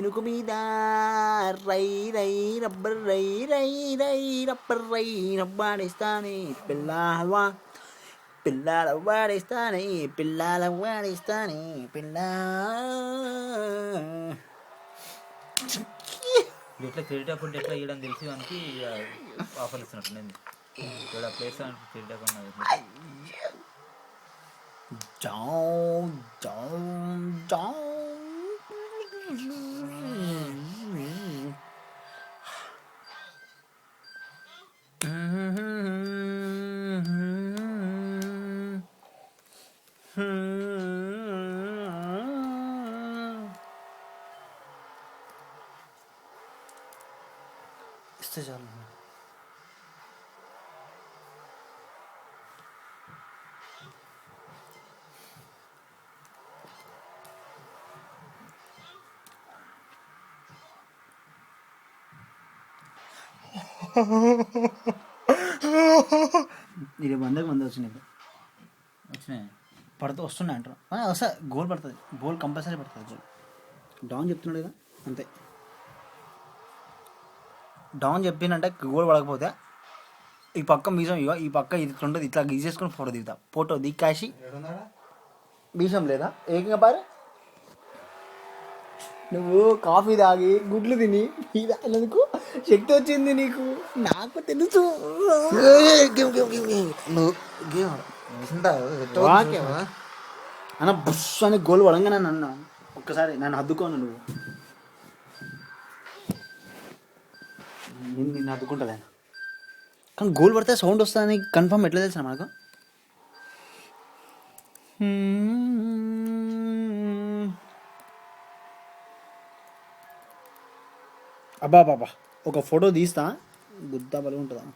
ఇనుకు మీద రై రై రబ్బర్ రై రై రై రబ్బర్ రై రబ్బాడిస్తానే పిల్లవా పిల్లల వాడిస్తానే పిల్లల వాడిస్తానే పిల్ల ఇట్లా క్రెడిట్ అకౌంట్ ఎట్లా ఇవ్వడం తెలిసి మనకి ఆఫర్ ఇస్తున్నట్టు నేను ఇక్కడ place credit account jam jam jam ఇస్తే చాలు ఇది 100 వచ్చినాయి వస్తున్నాయి అంటారు వస్తా గోల్ పడుతుంది గోల్ కంపల్సరీ పడుతుంది డౌన్ చెప్తున్నాడు కదా అంతే డౌన్ చెప్పిందంటే గోల్ పడకపోతే ఈ పక్క మీసం ఇవ్వ ఈ పక్క ఇది ఉంటుంది ఇట్లా గీసేసుకొని ఫోటో దిగుతా ఫోటో దిక్కాసి మీసం లేదా ఏకంగా పారు నువ్వు కాఫీ తాగి గుడ్లు తిని ఎందుకు శక్తి వచ్చింది నీకు నాకు తెలుసు అన్న బుష్ అని గోల్ పడంగానే నన్ను ఒక్కసారి నన్ను హద్దుకోను నువ్వు నిన్ను హద్దుకుంటా కానీ గోల్ పడితే సౌండ్ వస్తుందని కన్ఫర్మ్ ఎట్లా తెలుసా మనకు అబ్బా బాబా ఒక ఫోటో తీస్తా గుద్దా బలం ఉంటుందా